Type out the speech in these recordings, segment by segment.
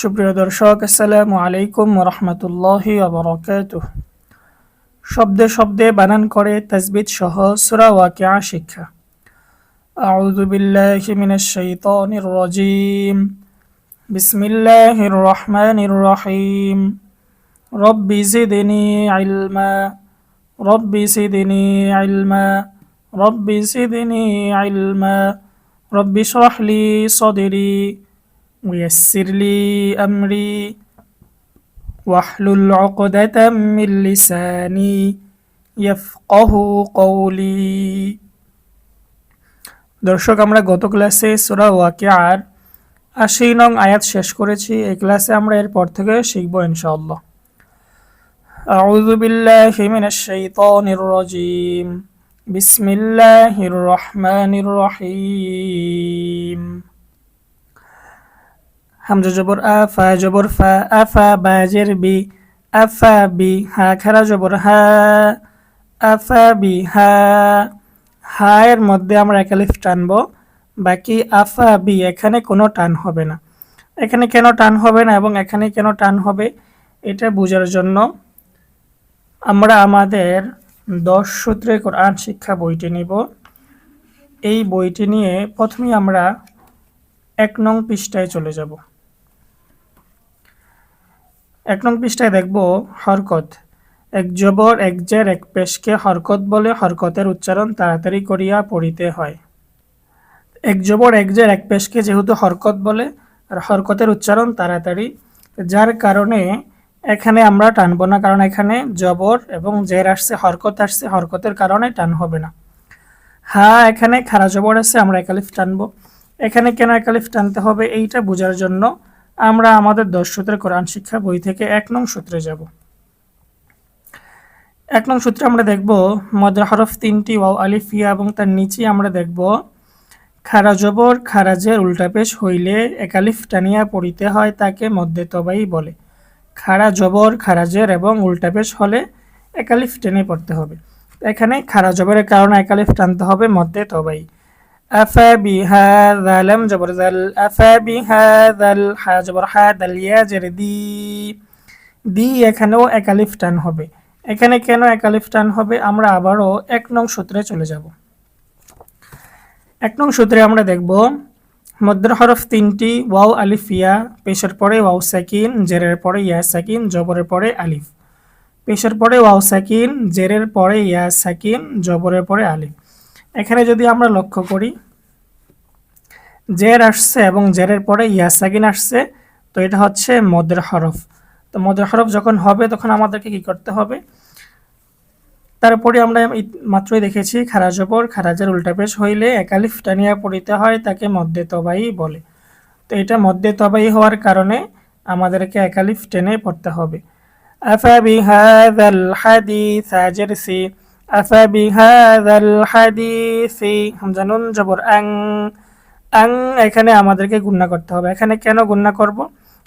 সুপ্রিয় দর্শক, আসসালামু আলাইকুম ওয়া রাহমাতুল্লাহি ওয়া বারাকাতুহু। শব্দে শব্দে বানান করে তাসবিহ সহ সূরা ওয়াকিয়া শিক্ষা। আউযু বিল্লাহি মিনাশ শাইতানির রাজীম। বিসমিল্লাহির রহমানির রহিম। রব্বি জিদনি ইলমা। রব্বি জিদনি ইলমা। রব্বি জিদনি ইলমা। রব্বি ইশরাহ লি সাদরি ويسر لي أمري واحلل عقدة من لساني يفقه قولي। দর্শক, আমরা গত ক্লাসে সূরা ওয়াকিয়ার ৮০ নং আয়াত শেষ করেছি। এই ক্লাসে আমরা এরপর থেকে শিখব ইনশাআল্লাহ। আউযু বিল্লাহি মিনাশ শাইতানির রাজীম। বিসমিল্লাহির রহমানির রহিম। হামজা জবর আ, ফা জবর ফা, আফা বাজের বি, আফা বি, হা খারা জবর হা, আফা বি হা। হা এর মধ্যে আমরা এক আলিফ টানবো, বাকি আফা বি এখানে কোনো টান হবে না। এখানে কেন টান হবে না এবং এখানে কেন টান হবে এটা বোঝার জন্য আমরা আমাদের 10 সূত্রে কোরআন শিক্ষা বইটি নিব। এই বইটি নিয়ে প্রথমেই আমরা 1 নং পৃষ্ঠায় চলে যাব। 1 নং পৃষ্ঠায় দেখব হরকত। এক জবর, এক জের, এক পেশকে হরকত বলে। হরকতের উচ্চারণ তাড়াতাড়ি করিয়া পড়িতে হয়। এক জবর, এক জের, এক পেশকে যেহেতু হরকত বলে, আর হরকতের উচ্চারণ তাড়াতাড়ি, যার কারণে এখানে আমরা টানবো না, কারণ এখানে জবর এবং জের আসছে, হরকত আসছে, হরকতের কারণে টান হবে না। হা এখানে খারা জবর আছে, আমরা এক আলিফ টানবো। এখানে কেন এক আলিফ টানতে হবে এইটা বোঝার জন্য আমরা আমাদের 10 সূত্রের কোরআন শিক্ষা বই থেকে 1 নং সূত্রে যাব। 1 নং সূত্রে আমরা দেখব মদের হরফ 3টি ওয়াও আলিফ ইয়া, এবং তার নিচে আমরা দেখব খারা জবর খারাজের উল্টা পেশ হইলে এক আলিফ টানিয়া পড়িতে হয়, তাকে মধ্যে তবাই বলে। খারা জবর খারাজের এবং উল্টা পেশ হলে এক আলিফ টেনে পড়তে হবে। এখানে খারা জবরের কারণে এক আলিফ টানতে হবে মধ্যে তবাই। আফা বিহাযা, লাম জবর জাল, আফা বিহাযাল, হা জবর হা, দাল ইয়া জের দি, দি এখানেও এক আলিফ টান হবে। এখানে কেন এক আলিফ টান হবে আমরা আবারও 1 নং সূত্রে চলে যাব। 1 নং সূত্রে আমরা দেখব মধ্যের হরফ 3টি ওয়াও আলিফ ইয়া, পেশের পরে ওয়াও সাকিন, জেরের পরে ইয়া সাকিন, জবরের পরে আলিফ। পেশের পরে ওয়াও সাকিন, জেরের পরে ইয়া সাকিন, জবরের পরে আলিফ। এখানে যদি আমরা লক্ষ্য করি, জের আসছে এবং জেরের পরে ইয়া সাকিন আসছে, তো এটা হচ্ছে মদের হরফ। তো মদের হরফ যখন হবে তখন আমাদেরকে কি করতে হবে? তারপরে আমরা মাত্রই দেখেছি খারা জবর খারাজের উল্টা পেশ হইলে এক আলিফ টানিয়া পড়িতে হয়, তাকে মধ্যে তবাই বলে। তো এটা মধ্যে তবাই হওয়ার কারণে আমাদেরকে এক আলিফ টেনে পড়তে হবে। আফা বিহাযাল হাদিস, জের সি, আফা বিহাযাল হাদিসি, হামজা নুন জবর আং, আং এখানে আমাদেরকে গুণনা করতে হবে। এখানে কেন গুণনা করব?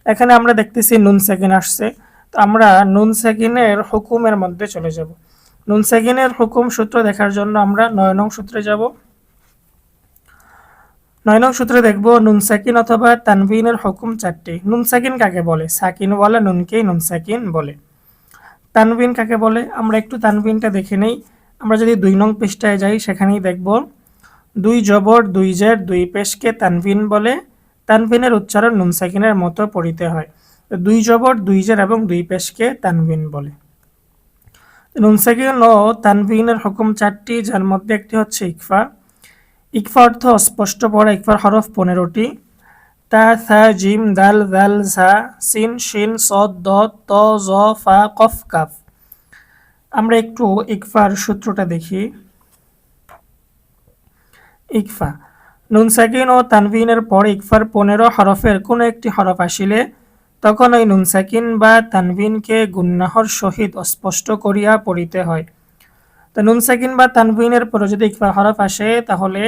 এখানে আমরা দেখতেছি নুন সাকিন আসছে, তো আমরা নুন সাকিনের হুকুমের মধ্যে চলে যাব। নুন সাকিনের হুকুম সূত্র দেখার জন্য আমরা 9 নং সূত্রে যাব। 9 নং সূত্রে দেখব নুন সাকিন অথবা তানভিনের হুকুম 4টি। নুন সাকিন কাকে বলে? সাকিনওয়ালা নুনকেই নুন সাকিন বলে। তানভিন কাকে বলে? আমরা একটু তানভিনটা দেখে নেই। আমরা যদি 2 নং পৃষ্ঠায় যাই, সেখানেই দেখব 2 জবর 2 জের 2 পেশকে তানভিন বলে। তানভিনের উচ্চারণ নুন সাকিনের মতো পড়িতে হয়। 2 জবর 2 জের এবং 2 পেশকে তানভিন বলে। নুন সাকিন ও তানভিনের হুকুম 4টি, যার মধ্যে একটি হচ্ছে ইকফা। ইকফা অর্থ অস্পষ্ট পড়া। ইকফার হরফ 15টি। তা, থা, জিম, দাল, জাল, ঝা, সিন, শিন, সদ, দদ, ত, জ, ফা, কফ, কাফ। আমরা একটু ইকফার সূত্রটা দেখি। ইকফা নুন সাকিন ও তানভিনের পর ইকফার 15 হরফের কোনো একটি হরফ আসিলে তখন ওই নুন সাকিন বা তানভিনকে গুন্নাহর সহিত অস্পষ্ট করিয়া পড়িতে হয়। তো নুন সাকিন বা তানভিনের পরে যদি ইকফার হরফ আসে, তাহলে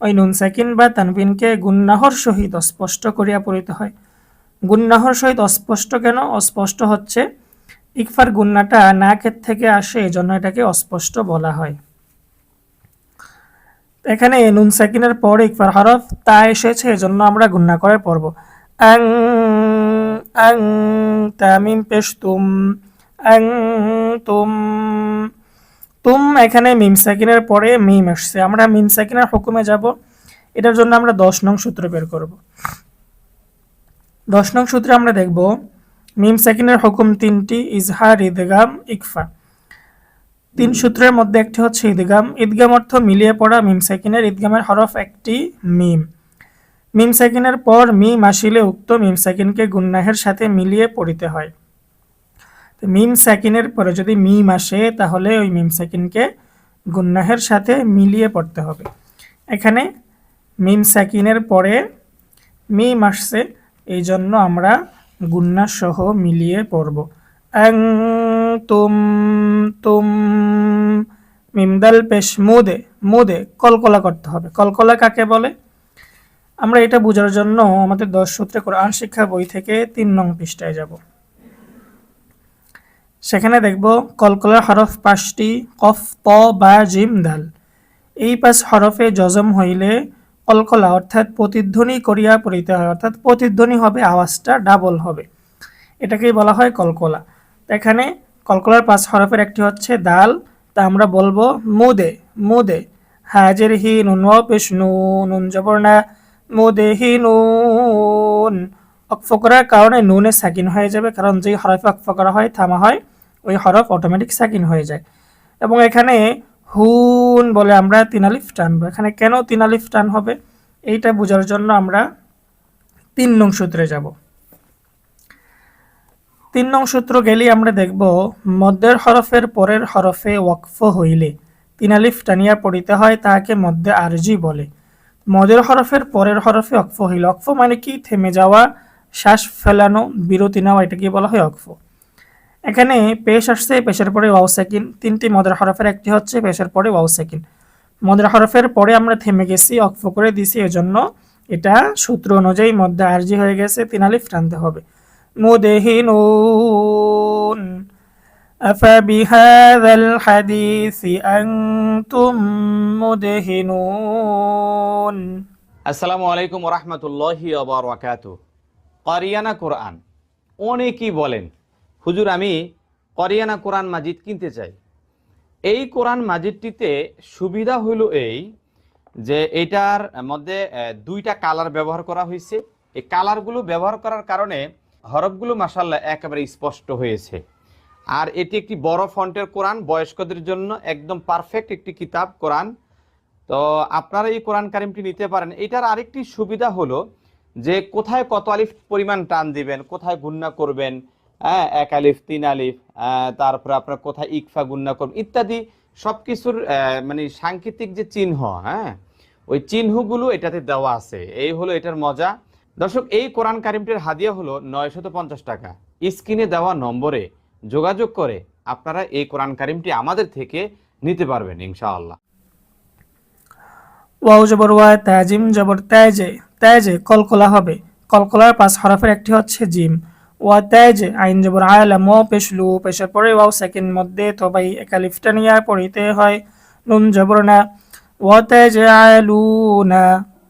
ওই নুন সাকিন বা তানভিনকে গুন্নাহর সহিত অস্পষ্ট করিয়া পড়িতে হয়। গুন্নাহর সহিত অস্পষ্ট কেন? অস্পষ্ট হচ্ছে ইকফার গুন্নাটা নাকের থেকে আসে, এজন্য এটাকে অস্পষ্ট বলা হয়। এখানে নুন সাকিনের পরে ইকফার হরফ তা এসেছে, এজন্য আমরা গুন্না করে পড়ব। আং আং তামিম পেশ তুম, আং তুম। তুম এখানে মিম সাকিনের পরে মিম আসছে, আমরা মিম সাকিনের হুকুমে যাব। এটার জন্য আমরা 10 নং সূত্র বের করব। 10 নং সূত্রে আমরা দেখব মিম সাকিনের হুকুম 3টি, ইজহার, ইদগাম, ইকফা। 3 সূত্রের মধ্যে একটি হচ্ছে ইদগাম। ইদগাম অর্থ মিলিয়ে পড়া মিম সাকিনের, ইদগামের হরফ একটি মিম। মিম সাকিনের পর মিম আসিলে উক্ত মিম সাকিনকে গুন্নাহের সাথে মিলিয়ে পড়িতে হয়। মিম সাকিনের পরে যদি মিম আসে তাহলে ওই মিম সাকিনকে গুন্নাহের সাথে মিলিয়ে পড়তে হবে। এখানে মিম সাকিনের পরে মিম আসছে, এই জন্য আমরা গুন্না সহ মিলিয়ে পড়ব। আং তুম, তুম। মিমদাল পেশ মুদে, মুদে কলকলা করতে হবে। কলকলা কাকে বলে? আমরা এটা বোঝার জন্য আমাদের 10 সূত্রে কোরআন শিক্ষা বই থেকে 3 নং পৃষ্ঠায় যাব। সেখানে দেখব কলকলার হরফ 5টি, কফ, ত, বা, জিম, দাল। এই 5 হরফে জজম হইলে কলকলা অর্থাৎ প্রতিধ্বনি করিয়া পড়িতে হয়, অর্থাৎ প্রতিধ্বনি হবে, আওয়াজটা ডাবল হবে, এটাকেই বলা হয় কলকলা। এখানে কলকলার 5 হরফের একটি হচ্ছে দাল, তা আমরা বলবো মুদে, মুদে। হাজের হি নুন ওয়াও পেশ নু, নুন জবর না, মুদে হি নুন। অক্ফ করার কারণে নুনে সাকিন হয়ে যাবে, কারণ যেই হরফে অক্ফ করা হয়, থামা হয়, ওই হরফ অটোমেটিক সাকিন হয়ে যায়। এবং এখানে হুন বলে আমরা 3 আলিফ টানবো। এখানে কেন 3 আলিফ টান হবে এইটা বোঝার জন্য আমরা 3 নং সূত্রে যাব। 3 নং সূত্র গেলেই আমরা দেখব মধ্যের হরফের পরের হরফে ওয়াকফ হইলে 3 আলিফ টানিয়া পড়িতে হয়, তাহাকে মধ্যে আরজি বলে। মদের হরফের পরের হরফে ওয়াকফ হইলে, ওয়াকফ মানে কি? থেমে যাওয়া, শ্বাস ফেলানো, বিরতি নেওয়া, এটাকে বলা হয় ওয়াকফ। এখানে পেশ আসছে, পেশের পরে ওয়াও সাকিন। 3টি মদের হরফের একটি হচ্ছে পেশের পরে ওয়াও সাকিন। মদের হরফের পরে আমরা থেমে গেছি, ওয়াকফ করে দিছি, এজন্য এটা সূত্র অনুযায়ী মধ্যে আরজি হয়ে গেছে, 3 আলিফ টানতে হবে। মুদহিনুন আফাবিহাযাল হাদীসি আনতুম মুদহিনুন। আসসালামু আলাইকুম ওয়া রাহমাতুল্লাহি ওয়া বারাকাতুহু। কারিয়ানা কোরআন, অনেকেই বলেন হুজুর আমি কারিয়ানা কোরআন মাজিদ কিনতে চাই। এই কোরআন মাজিদটিতে সুবিধা হলো এই যে এটার মধ্যে 2টা কালার ব্যবহার করা হয়েছে। এই কালারগুলো ব্যবহার করার কারণে হরফগুলো মাশাআল্লাহ একেবারে স্পষ্ট হয়েছে। আর এটি একটি বড় ফন্টের কোরআন, বয়স্কদের জন্য একদম পারফেক্ট একটি কিতাব কোরআন। তো আপনারা এই কোরআন কারিমটি নিতে পারেন। এটার আরেকটি সুবিধা হলো যে কোথায় কত আলিফ পরিমাণ টান দিবেন, কোথায় গুন্না করবেন, 1 আলিফ, 3 আলিফ, তারপরে আপনার কোথায় ইকফা গুন্না করবেন ইত্যাদি সবকিছুর মানে সাংকেতিক যে চিহ্ন, ওই চিহ্নগুলো এটাতে দেওয়া আছে। এই হলো এটার মজা। দর্শক, এই কোরআন কারিমটির হাদিয়া হলো 950 টাকা। স্ক্রিনে দেওয়া নম্বরে যোগাযোগ করে আপনারা এই কোরআন কারিমটি আমাদের থেকে নিতে পারবেন ইনশাআল্লাহ। ওয়াও জবর ওয়া, তাজিম জবর তাজে, তাজে কলকলা হবে। কলকলার 5 হরফের একটি হচ্ছে জিম। ওয়া তাজে, আইন জবর আলা, ম পেশ লু, পেশের পরে ওয়াও সাকিন মধ্যে তবাই 1 আলিফ টানিয়া পড়িতে হয়। নুন জবর না, ওয়া তাজে আলুনা।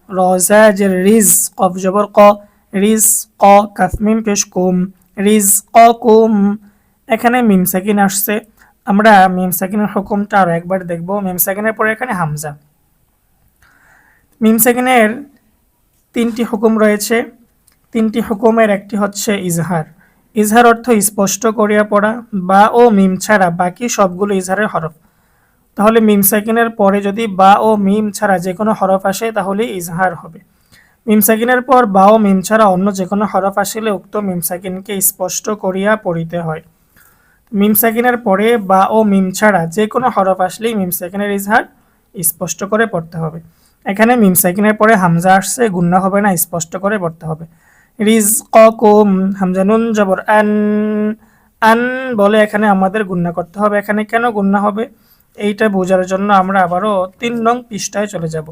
র জাজের রিজ, কফ জবর ক, রিজ ক, কাফ মিম পেশ কুম, রিজ ক কুম। এখানে মিম সাকিন আসছে, আমরা মিম সাকিনের হুকুমটা আরো একবার দেখব। মিম সাকিনের পরে এখানে হামজা। মিম সাকিনের 3টি হুকুম রয়েছে। 3টি হুকুমের একটি হচ্ছে ইজহার। ইজহার অর্থ স্পষ্ট করিয়া পড়া, বা ও মিম ছাড়া বাকি সবগুলো ইজহারের হরফ। তাহলে মিম সাকিনের পরে যদি বা ও মিম ছাড়া যে কোনো হরফ আসে তাহলে ইজহার হবে। মিম সাকিনের পর বা ও মিম ছাড়া অন্য যে কোনো হরফ আসলে উক্ত মিম সাকিনকে স্পষ্ট করিয়া পড়িতে হয়। মিম সাকিনের পরে বা ও মিম ছাড়া যে কোনো হরফ আসলেই মিম সাকিনের ইজহার স্পষ্ট করে পড়তে হবে। এখানে মিম সাকিনের পরে হামজা আসছে, গুন্না হবে না, স্পষ্ট করে পড়তে হবে। রিজকাকুম, হামজা নুন জবর আন, আন বলে এখানে আমাদের গুন্না করতে হবে। এখানে কেন গুন্না হবে এইটা বোঝার জন্য আমরা আবারও 3 নং পৃষ্ঠায় চলে যাব।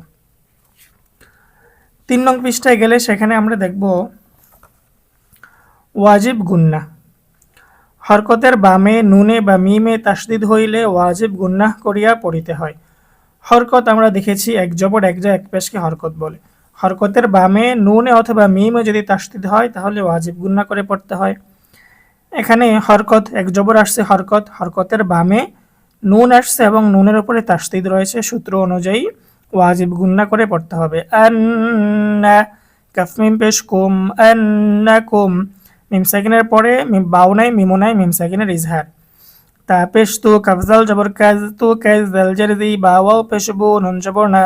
3 নং পৃষ্ঠায় গেলে সেখানে আমরা দেখব ওয়াজিব গুন্না। হরকতের বামে নুনে বা মিমে তাসদিদ হইলে ওয়াজিব গুন্নাহ করিয়া পড়িতে হয়। হরকত আমরা দেখেছি 1 জবর 1 জা 1 পেশকে হরকত বলে। হরকতের বামে নুনে অথবা মিমে যদি তাসদিদ হয় তাহলে ওয়াজিব গুন্না করে পড়তে হয়। এখানে হরকত এক জবর আসছে, হরকতের বামে নুন আসছে এবং নুনের উপরে তাসদিদ রয়েছে, সূত্র অনুযায়ী ওয়াজিব গুন্না করে পড়তে হবে। আন্না কাফ মিম পেশ কুম, আন্নাকুম, মিম সাকিনের পরে বাউ নাই, মিমো নাই, মিম সাকিনের ইজহার। তা পেশ তু কাফজাল জবর কাজ, তু কাজ জাল জারদি, বাওয়াও পেশ বু, নুন জবর না,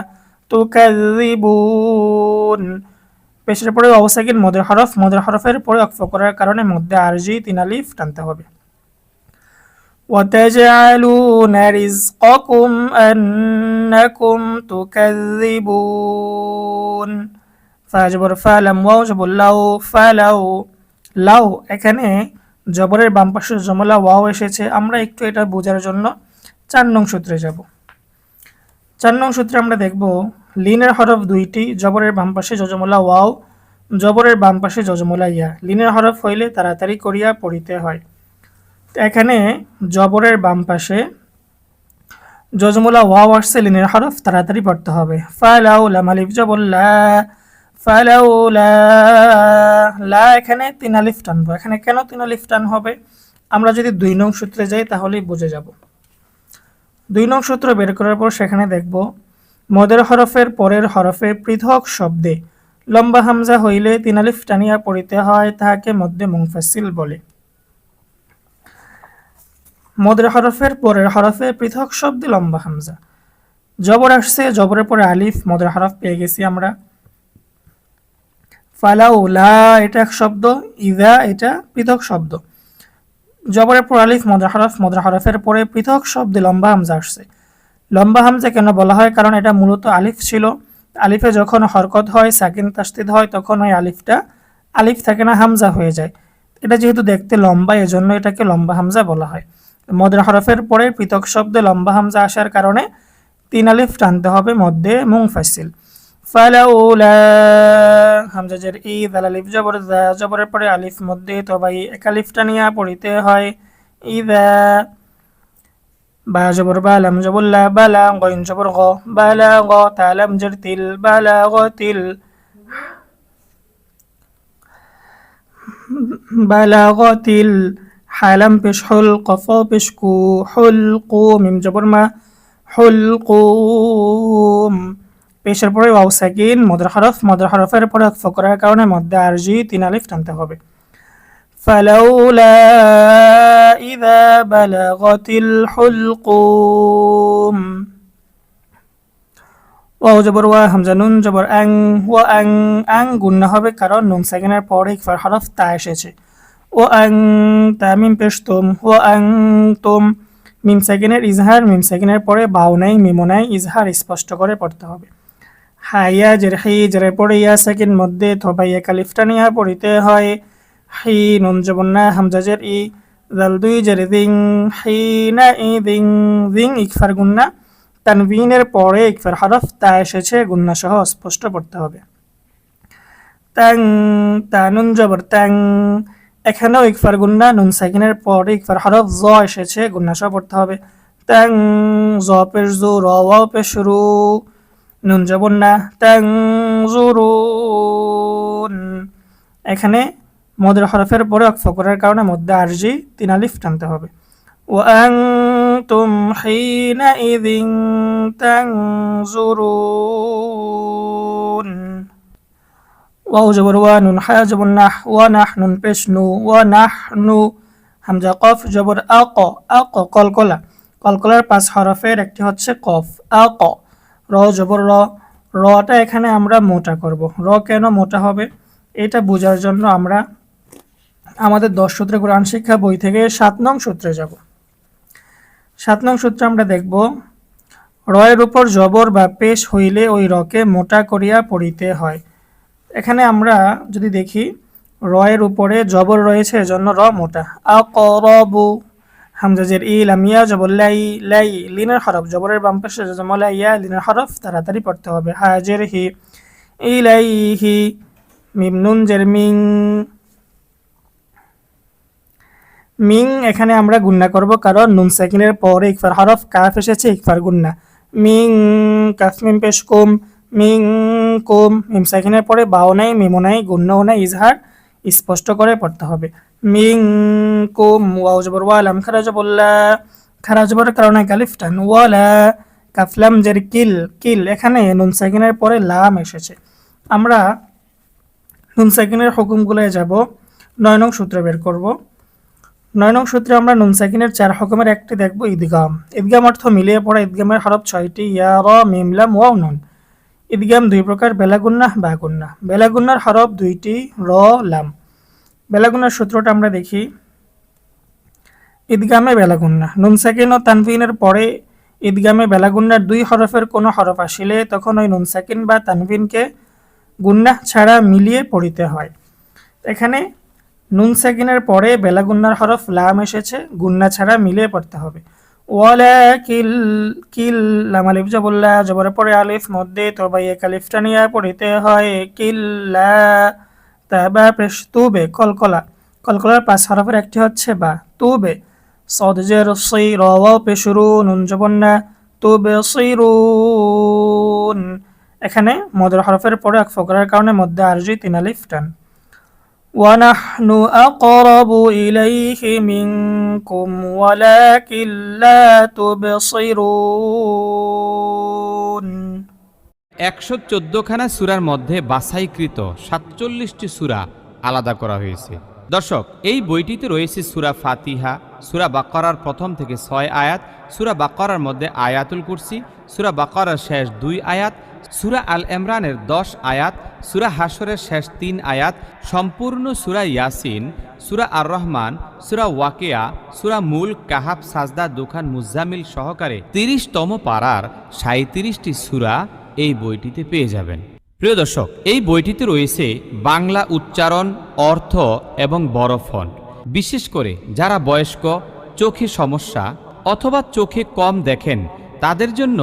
তু কাযিবুন। পেশের পরে ওয়াও সাকিন মদের হরফের পরে ওয়াকফ করার কারণে মধ্যে আরজি 3 আলিফ টানতে হবে। وتجعلون رزقكم أنكم تكذبون। ফাজবর ফালাম ওয়াও জবর লাউ, ফালাউ, লাউ এখানে জবরের বাম পাশে জমলা ওয়াও এসেছে। আমরা একটু এটা বোঝার জন্য 4 নং সূত্রে যাব। 4 নং সূত্রে আমরা দেখব লিনের হরফ দুইটি, জবরের বাম পাশে যজমলা ওয়াও, জবরের বাম পাশে যজমলা ইয়া। লিনের হরফ হইলে তাড়াতাড়ি করিয়া পড়িতে হয়। এখানে জবরের বাম পাশে যজমলা ওয়াও আসছে, লিনের হরফ, তাড়াতাড়ি পড়তে হবে। ফালাউলা মালিফ জবর লা, ফালাউলা, লা এখানে 3 আলিফ টানবো। এখানে কেন 3 আলিফ টান হবে আমরা যদি 2 নং সূত্রে যাই তাহলেই বুঝে যাব। 2 নং সূত্র বের করার পর সেখানে দেখব মদের হরফের পরের হরফে পৃথক শব্দে লম্বা হামজা হইলে 3 আলিফ টানিয়া পড়িতে হয়, তাহাকে মধ্যে মুনফাসিল বলে। মদের হরফের পরের হরফে পৃথক শব্দে লম্বা হামজা, জবর আসছে, জবরের পরে আলিফ, মদের হরফ পেয়ে গেছি আমরা। ফালাউলা এটা এক শব্দ, ইযা এটা পৃথক শব্দ, জবরের পর আলিফ, মদের হরফের পরে পৃথক শব্দে লম্বা হামজা আসছে। লম্বা হামজা কেন বলা হয়? কারণ এটা মূলত আলিফ ছিল। আলিফে যখন হরকত হয়, সাকিন তাসদিদ হয়, তখন ওই আলিফটা আলিফ থাকে না, হামজা হয়ে যায়। এটা যেহেতু দেখতে লম্বা, এজন্য এটাকে লম্বা হামজা বলা হয়। মদের হরফের পরে পৃথক শব্দে লম্বা হামজা আসার কারণে 3 আলিফ টানতে হবে মধ্যে মুনফাসিল। ফালাউলা হামজা জের ই, দাল আলিফ জবর যা, জবরের পরে আলিফ মধ্যে তবাই এক আলিফ টানিয়া পড়িতে হয়। ইযা, বা জবর বা, লাম জবর লা, বালা, গইন জবর গ, বালা গ, তা লাম জের তিল, বালা গ তিল, বালা গ তিল, হালাম পেশ হুল, কফ পেশ কু, হুল কু, মিম জবর মা, হুল কুম। পেশের পরে ওয়াও সাকিন, মদের হরফের পরে ওয়াকফ করার কারণে মধ্যে আরজি 3 আলিফ টানতে হবে। ফালাউলা ইযা বালাগাতিল হুলকুম। ওয়াও জবর ওয়া, হামজা নুন জবর আং, ওয়া আং, আং গুন্না হবে কারণ নুন সাকিনের পরে ইকফার হরফ তা এসেছে। ও আং, তা মিম পেশ তুম, ও আং তুম, মিম সাকিনের ইজহার, মিম সাকিনের পরে বাউ নাই, মিমো নাই, ইজহার স্পষ্ট করে পড়তে হবে। হাইয়া জের হি, জেরের পরে ইয়া সাকিন মধ্যে থবাই এক আলিফ টানিয়া পড়িতে হয়। হি নুন জবর না, হামজা জের ই, জাল দুই জের দিং, হি না ই দিং, দিং ইকফার গুন্না, তানবিনের পরে ইকফার হরফ তা এসেছে, গুন্না সহ স্পষ্ট পড়তে হবে। তাং, তা নুন জবর তাং, এখানেও ইকফার গুন্না, নুন সাকিনের পরে ইকফার হরফ জ এসেছে, গুন্না সহ পড়তে হবে। তাং জ পেশ জু, র ওয়াও পেশ রু, নুন জবর না, তাং জুরুন। এখানে মদের হরফের পরে ওয়াকফ করার কারণে মধ্যে আরজি 3 আলিফ টানতে হবে। وأنتم حينئذ تنظرون। ওয়াও জবর ওয়া, নুন হা জবর নাহ, ওয়া নাহ, নুন পেশ নু, ওয়া নাহনু, হামজা কফ জবর আক, আক কলকলা, কলকলার 5 হরফের একটি হচ্ছে কফ, আক। র জবর র, রটা এখানে আমরা মোটা করব। র কেন মোটা হবে এটা বোঝার জন্য আমরা আমাদের 10 সূত্রে কোরআন শিক্ষা বই থেকে 7 নং সূত্রে যাব। 7 নং সূত্রে আমরা দেখব রয়ের উপর জবর বা পেশ হইলে ওই রকে মোটা করিয়া পড়িতে হয়। এখানে আমরা যদি দেখি রয়ের উপরে জবর রয়েছে, এজন্য র মোটা। আকরাবু, হামজা জের ই, লাম ইয়া জবর লাই, লাই লিনের হরফ, জবরের বাম পাশে জমলা ইয়া, লিনের হরফ তাড়াতাড়ি পড়তে হবে। হাজের হি, ইলাইহি, মিম নুন জের মিং, মিং এখানে আমরা গুন্না করব কারণ নুন সাকিনের পরে ইকফার হরফ কাফ এসেছে, ইকফার গুন্না। মিং কাফ মিম পেশ কুম, মিনকুম, মিম সাকিনের পরে বাও নাই, মিমও নাই, গুন্নাও নাই, ইজহার স্পষ্ট করে পড়তে হবে। মিনকুম, ওয়াও জবর ওয়া, লাম খারা জবর লা, খারা জবরের কারণে আলিফ টান, ওয়ালা, কাফলাম জের কিল, কিল, এখানে নুন সাকিনের পরে লাম এসেছে। আমরা নুন সাকিনের হুকুমগুলোয় যাব, 9 নং সূত্র বের করব। 9 নং সূত্রে আমরা নুন সাকিনের 4 হুকুমের একটি দেখব, ঈদগাম। ঈদগাম অর্থ মিলিয়ে পড়া। ঈদগামের হরফ 6টি, ইয়া, র, মিম, লাম, ওয়াও, নুন। ঈদগাম 2 প্রকার, বেলা গুন্নাহ, বা গুন্নাহ। বেলা গুন্নার হরফ 2টি, র, লাম। বেলা গুন্নার সূত্রটা আমরা দেখি। ঈদগামে বেলা গুন্নাহ, নুন সাকিন ও তানভিনের পরে ঈদগামে বেলা গুন্নার 2 হরফের কোনো হরফ আসিলে তখন ওই নুন সাকিন বা তানভিনকে গুন্নাহ ছাড়া মিলিয়ে পড়িতে হয়। এখানে নুন সাকিনের পরে বেলা গুন্নার হরফ লাম এসেছে, গুন্না ছাড়া মিলিয়ে পড়তে হবে। ওয়ালা কিল, কিল, লাম আলিফ জবল্লা, জবরের পরে আলিফ মধ্যে তবাই এক আলিফটা নিয়ে পড়িতে হয়। কিল্লা, তাবা পেশ তুবে, কলকলা, কলকলার 5 হরফের একটি হচ্ছে বা, তুবে। সদ জের সি, র, ওয়াও পেশ রু, নুন জবন্না, তুবে সিরুন। এখানে মদের হরফের পরে আকফ করার কারণে মধ্যে আরজি 3 আলিফ টান। ونحن أقرب إليه منكم ولكن لا تبصرون। 114খানা সূরার মধ্যে বাছাইকৃত 47টি সূরা আলাদা করা হয়েছে। দর্শক, এই বইটিতে রয়েছে সূরা ফাতিহা, সূরা বাকারার প্রথম থেকে 6 আয়াত, সূরা বাকারার মধ্যে আয়াতুল কুরসি, সূরা বাকারার শেষ 2 আয়াত, সূরা আল ইমরানের 10 আয়াত, সূরা হাশরের শেষ 3 আয়াত, সম্পূর্ণ সূরা ইয়াসিন, সূরা আর রহমান, সূরা ওয়াকিয়া, সূরা মুলক, কাহাফ, সাজদা, দুখান, মুজাম্মিল সহকারে 30তম পারার 37টি সূরা এই বইটিতে পেয়ে যাবেন। প্রিয় দর্শক, এই বইটিতে রয়েছে বাংলা উচ্চারণ, অর্থ এবং বড় ফন্ট। বিশেষ করে যারা বয়স্ক, চোখে সমস্যা অথবা চোখে কম দেখেন তাদের জন্য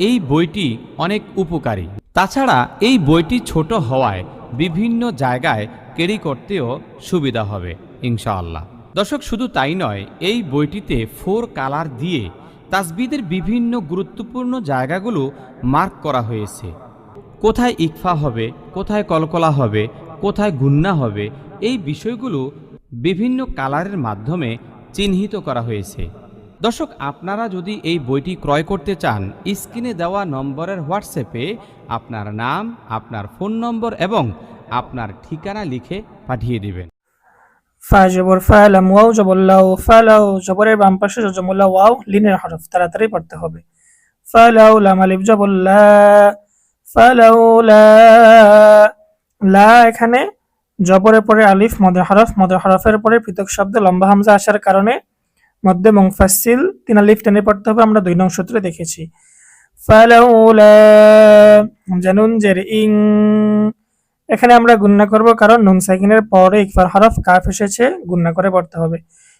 এই বইটি অনেক উপকারী। তাছাড়া এই বইটি ছোট হওয়ায় বিভিন্ন জায়গায় ক্যারি করতেও সুবিধা হবে ইনশাআল্লাহ। দর্শক, শুধু তাই নয়, এই বইটিতে 4 কালার দিয়ে তাসবিদের বিভিন্ন গুরুত্বপূর্ণ জায়গাগুলো মার্ক করা হয়েছে। কোথায় ইকফা হবে, কোথায় কলকলা হবে, কোথায় গুন্না হবে, এই বিষয়গুলো বিভিন্ন কালারের মাধ্যমে চিহ্নিত করা হয়েছে। দর্শক, আপনারা যদি এই বইটি ক্রয় করতে চান, স্ক্রিনে দেওয়া নম্বরের হোয়াটসঅ্যাপে আপনার নাম, আপনার ফোন নম্বর এবং আপনার ঠিকানা লিখে পাঠিয়ে দিবেন। ফা জবর ফা, লাম ওয়াও জবর লাও, ফালাও, জবরের বাম পাশে জজমুল্লাহ ওয়াও লিনের হরফ, তাড়াতাড়ি পড়তে হবে। ফালাউ, লাম আলিফ জবর লা, ফালাউলা, লা, এখানে জবরের পরে আলিফ মদের হরফ, মদের হরফের পরে পৃথক শব্দ লম্বা হামজা আসার কারণে মধ্যে মুনফাসিল 3 আলিফ টেনে পড়তে হবে, আমরা 2 নং সূত্রে দেখেছি। ফালাউলা, জানুন জের ইং, এখানে আমরা গুন্না করব কারণ নুন সাকিনের পরে ইকফার হরফ কাফ এসেছে, গুন্না করে পড়তে হবে।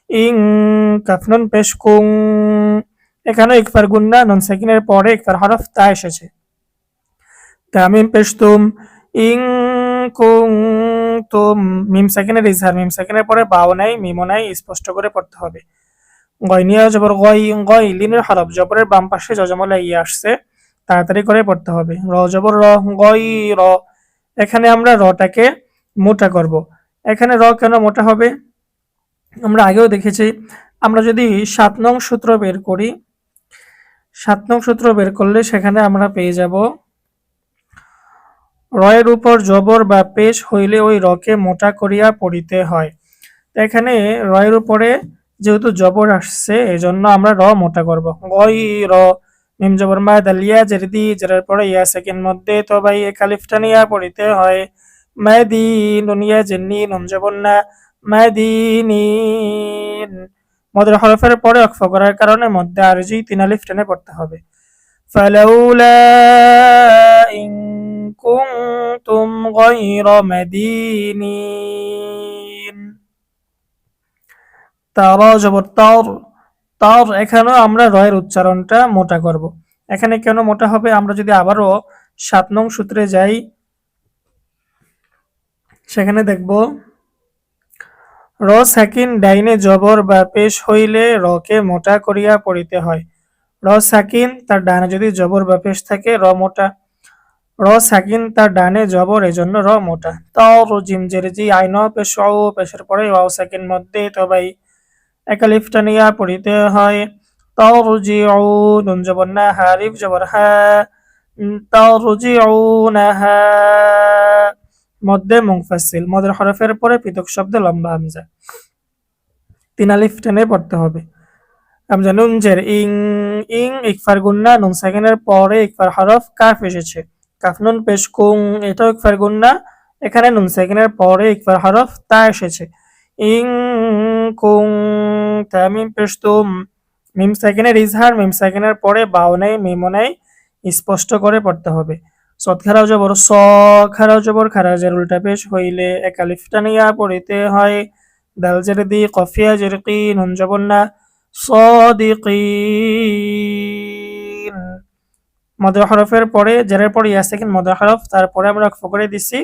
ইং, কাফ নুন পেশ কুং, এখানে ইকফার গুন্না, নুন সাকিনের পরে ইকফার হরফ তা এসেছে। তামিম পেশ তুম, ইং কুং তুম, মিম সাকিনের ইজহার, মিম সাকিনের পরে বাও নাই, মিমও নাই, স্পষ্ট করে পড়তে হবে। গয়নিয়া জবর গয়, গয় লিনের হরফ, জবরের বাম পাশে জজমলা ইয়ে আসছে, তাড়াতাড়ি করে পড়তে হবে। র জবর র, গয় র, এখানে আমরা রটাকে মোটা করব। এখানে র কেন মোটা হবে আমরা আগেও দেখেছি। আমরা যদি 7 নং সূত্র বের করি, 7 নং সূত্র বের করলে সেখানে আমরা পেয়ে যাব রয়ের উপর জবর বা পেশ হইলে ওই রকে মোটা করিয়া পড়িতে হয়। তো এখানে রয়ের উপরে যেহেতু জবর আসছে এজন্য আমরা র মোটা করব। গই র, মিম জবর মা, দালিয়া জেরদি, জেরার পরে ইয়া সেকেন্ড মধ্যে তো ভাই এক আলিফটা নিয়ে পড়িতে হয়। মাদি, নুনিয়া জেন্নি, নুন জবর না, মাদিনিন, মদের হরফের পরে অক্ফ করার কারণে মধ্যে আরজি 3 আলিফ টেনে পড়তে হবে। ফালাউলা ইন কুনতুম গায়রা মাদিনিন, তারা জবর তার, তার, এখানেও আমরা রয়ের উচ্চারণটা মোটা করব। এখানে কেন মোটা হবে আমরা যদি আবারও 7 নং সূত্রে যাই, সেখানে দেখব র সাকিন ডাইনে জবর বা পেশ হইলে রকে মোটা করিয়া পড়িতে হয়। র সাকিন তার ডানে যদি জবর বা পেশ থাকে র মোটা, র সাকিন তার ডানে জবর, এজন্য র মোটা। তাও জিম জের জি আইন পেশ ও পেশের পরে ওয়াও সাকিন মধ্যে তবাই একালিফ টানিয়া পড়িতে হয়। তাও রুজি ও নুন জবর না হারিফ জবর হা, তাও রুজি ও না হা মধ্যে মুনফাসিল, মদের হরফের পরে পৃথক শব্দ লম্বা হামজা, তিন আলিফ টেনে পড়তে হবে। হামজা নুন জের ইং, ইং ইকফার গুন্না, নুন সাকিনের পরে ইকফার হরফ কাফ এসেছে। কাফ নুন পেশ কুং, এটাও ইকফার গুন্না, এখানে নুন সাকিনের পরে ইকফার হরফ তা এসেছে। ইং কুং, তামিম পেশ তুম, মিম সাকিনের ইজহার, মিম সাকিনের পরে বাও নেই মিমও নেই, স্পষ্ট করে পড়তে হবে। সদ খারাও জবর স, খারাও জবর খারাজের উল্টা পেশ হইলে একালিফ টানিয়া পড়িতে হয়। দাল জের দি কফিয়া জের কি, নুন জবর না সাদিকিন, মদের হরফের পরে জেরের পরে ইয়া সাকিন মদের হরফ, তারপরে আমরা অক্ফ করে দিছি,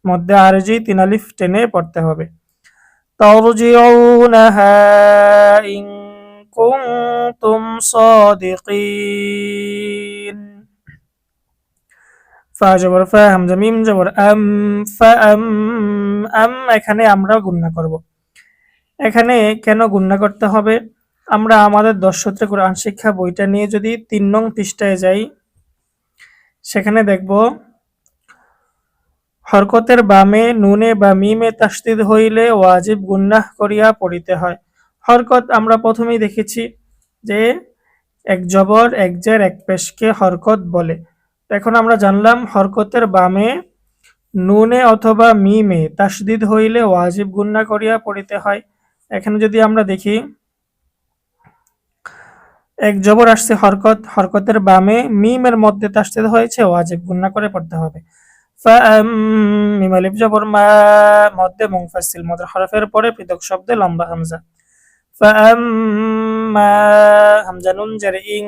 মধ্যে আরজি তিন আলিফ টেনে পড়তে হবে। তারজিউনাহা ইন কুনতুম সাদিকিন। ফা জবর ফা, হামজা মিম জবর আম, ফা আম, আম এখানে আমরা গুণনা করব। এখানে কেন গুণনা করতে হবে? আমরা আমাদের 10 সূত্রে কোরআন শিক্ষা বইটা নিয়ে যদি 3 নং পৃষ্ঠায় যাই, সেখানে দেখব হরকতের বামে নুনে বা মিমে তাসদিদ হইলে ওয়াজিব গুন্নাহ করিয়া পড়িতে হয়। হরকত আমরা প্রথমেই দেখেছি যে এক জবর এক জের এক পেশকে হরকত বলে। এখন আমরা জানলাম হরকতের বামে নুনে অথবা মিমে তাসদিদ হইলে ওয়াজিব গুন্নাহ করিয়া পড়িতে হয়। এখানে যদি আমরা দেখি এক জবর আসছে হরকত, হরকতের বামে মিমের মধ্যে তাসদিদ হয়েছে, ওয়াজিব গুন্নাহ করে পড়তে হবে। ফাআম, মিম আলিফ জবর মা, মধ্যে মুনফাসিল, মদের হরফের পরে পৃথক শব্দে লম্বা হামজা। ফাআম্মা, হামজা নুন জের ইং,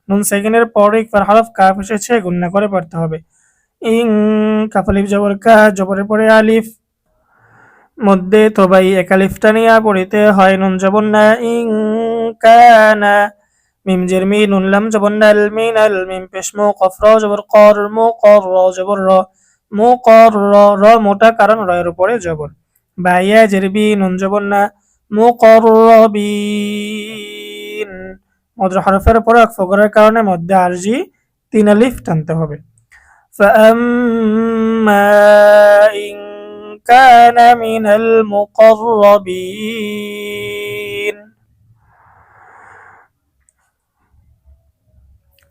নুন সাকিনের পরে ইকফার হরফ কাফ এসেছে, গুন্নাহ করে পড়তে হবে। ইং, কাফ আলিফ জবর কা, জবরের পরে আলিফ, মধ্যে তবাই এক আলিফ টানিয়া পড়িতে হয়। নুন জবর না, ইং কানা, মিম জের মি, নুন লাম জবর নাল, মিনাল, মিম পেশ মু, কফ র জবর কর, মু কর র জবর র, মু কর র, র মোটা কারণ র এর উপরে জবর। বাইয়া জের বি, নুন জবর না, মু কর রবিন, মদের হরফের পরে অক্ফ করার কারণে মধ্যে আরজি তিন আলিফ টানতে হবে। فأما إن كان من المقربين।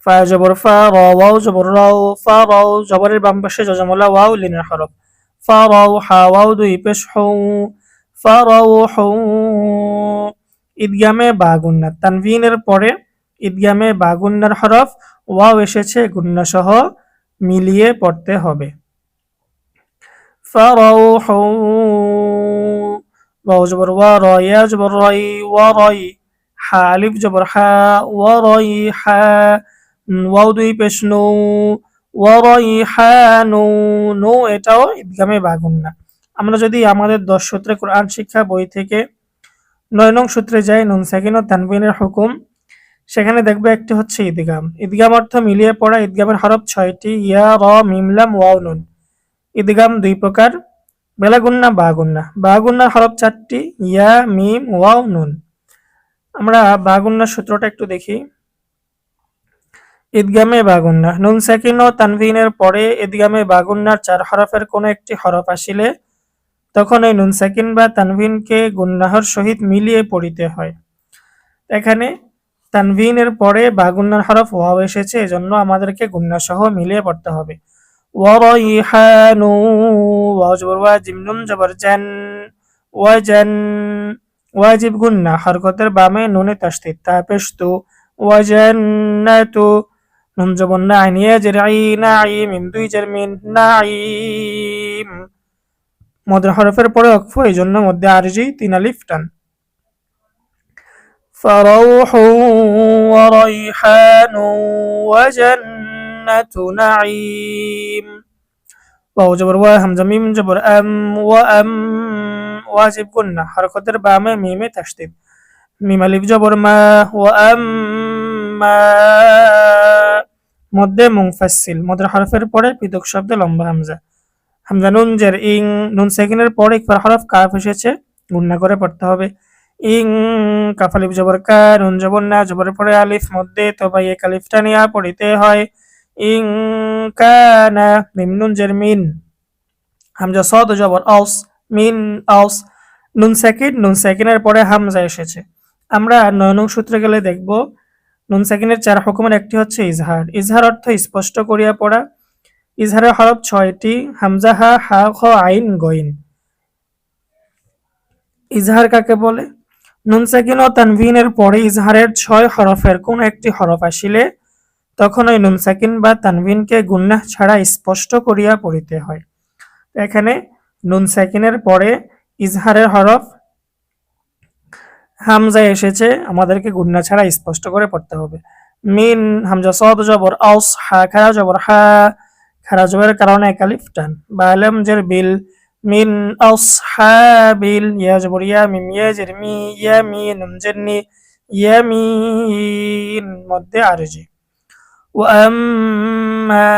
ফা জবর ফা, র ওয়াও জবর রাও, ফা রাও জবরের বাম পাশে জজমলা ওয়াও লিনের হরফ। ফা রাও হা ওয়াও দুই পেশ হু, ফা রাও হু। ঈদগামে বা গুন্নাত, তানভিনের পরে ঈদগামে বা গুন্নার হরফ ওয়াও এসেছে, গুন্না সহ মিলিয়ে পড়তে হবে। ফারাউহু, ওয়াও জবর ওয়া, র ইয়া জবর রাই, ওয়া রাই, হা আলিফ জবর হা, ওয়া রাই হা, ওয়াও দুই পেশ নু, ওয়া রাই হা নু, নু এটাও ঈদগামে বা গুন্না। আমরা যদি আমাদের 10 সূত্রে কোরআন শিক্ষা বই থেকে 9 নং সূত্রে যাই, নুন সাকিন ও তানবিনের হুকুম, সেখানে দেখবে একটি হচ্ছে ঈদগাম। ঈদগাম অর্থ মিলিয়ে পড়া। ঈদগামের হরফ 6টি, ইয়া র মিম লাম ওয়াও নুন। ঈদগাম দুই প্রকার, বেলা গুন্না বা গুন্না। বা গুন্নার হরফ 4টি, ইয়া মিম ওয়াও নুন। আমরা বা গুন্নার সূত্রটা একটু দেখি। ঈদগামে বা গুন্না, নুন সাকিন ও তানভিনের পরে ঈদগামে বা গুন্নার 4 হরফের কোনো একটি হরফ আসিলে তখন এই নুন সাকিন বা তানভিনকে গুন্নাহর সহিত মিলিয়ে পড়িতে হয়। এখানে তানভিনের পরে বা গুন্নার হরফ ওয়াও এসেছে, এজন্য আমাদেরকে গুন্না সহ মিলিয়ে পড়তে হবে। ওয়ারাইহানু, ওয়াও জবর ওয়া, জিম নুন জবর জান, ওয়াজান, ওয়াজিব গুন্না, হরকতের বামে নুনে তাসদীদ, তা পেশ তু, ওয়াজান্নাতু, নুন জবর না, আইন ইয়া জের আই, নাঈম, মিম দুই জের মিন, নাঈম, মদের হরফের পরে অক্ফ, এজন্য মধ্যে আরজি তিন আলিফ টান। فروح وريحان وجنة نعيم، ওয়াও জবর ওয়া, হামজা মিম জবর আম, ওয়া আম, ওয়াজিব গুন্না, হরকতের বামে মিমে তাসদীদ, মিম আলিফ জবর মা, ওয়া আম মা, মধ্যে মুনফাসিল, মদের হরফের পরে পৃথক শব্দে লম্বা হামজা। হামজা নুন জের ইং, নুন সেকিনের পরে ইকফার হরফ কাফ এসেছে, গুণনা করে পড়তে হবে। ইং, কাফ আলিফ জবর কা, নুন জবর না, জবরের পরে আলিফ মধ্যে তবাই এক আলিফটা নিয়ে পড়িতে হয়। ইং কানা, মিম নুন জের মিন, হামজা সদ জবর অস, মিন অস, নুন সেকিন, নুন সেকিনের পরে হামজা এসেছে। আমরা ৯ নং সূত্রে গেলে দেখব নুন সেকিনের 4 হুকুমের একটি হচ্ছে ইজহার। ইজহার অর্থ স্পষ্ট করিয়া পড়া। ইজহারের হরফ 6টি, হামজা, হা, হা, খ, আইন, গইন। ইজহার কাকে বলে? নুন সাকিন ও তানভিনের পরে ইজহারের 6 হরফের কোন একটি হরফ আসিলে তখন ওই নুন সাকিন বা তানভিনকে গুন্নাহ ছাড়া স্পষ্ট করিয়া পড়িতে হয়। এখানে নুন সাকিনের পরে ইজহারের হরফ হামজা এসেছে, আমাদেরকে গুন্না ছাড়া স্পষ্ট করে পড়তে হবে। মিন, হামজা সদ জবর আউস, হা খারা জবর হা, খারা জবরের কারণে এক আলিফ টান। বা আলম জের বিল, মিন আসহাবিল, ইয়া জবর ইয়া, মিম ইয়া জের মি, ইয়া মি, নুন জের নি, ইয়ামিন মধ্যে আরজি। وأما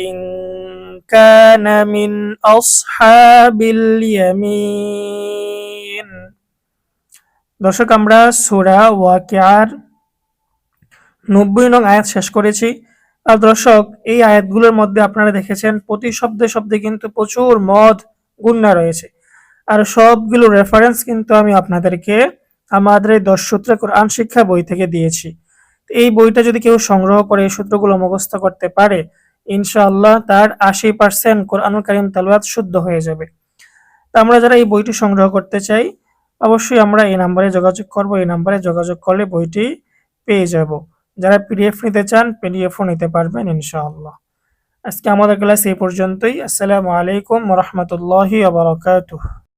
إن كان من أصحاب اليمين। দর্শক, আমরা সূরা ওয়াকিয়ার 90 নং আয়াত শেষ করেছি। আর দর্শক, এই আয়াতগুলোর মধ্যে আপনারা দেখেছেন প্রতি শব্দে শব্দে কিন্তু প্রচুর মদ গুন্না রয়েছে। আর সবগুলো রেফারেন্স কিন্তু আমি আপনাদেরকে আমাদের এই 10 সূত্রে কোরআন শিক্ষা বই থেকে দিয়েছি। এই বইটা যদি কেউ সংগ্রহ করে এই সূত্রগুলো মুখস্থ করতে পারে, ইনশাআল্লাহ তার 80% কোরআনুল কারীম তেলাওয়াত শুদ্ধ হয়ে যাবে। তো আমরা যারা এই বইটি সংগ্রহ করতে চাই, অবশ্যই আমরা এই নাম্বারে যোগাযোগ করব। এই নাম্বারে যোগাযোগ করলে বইটি পেয়ে যাব। যারা পিডিএফ নিতে চান পিডিএফও নিতে পারবেন ইনশাআল্লাহ। আজকে আমাদের ক্লাস এই পর্যন্তই। আসসালামু আলাইকুম ওয়া রাহমাতুল্লাহি ওয়া বারাকাতুহু।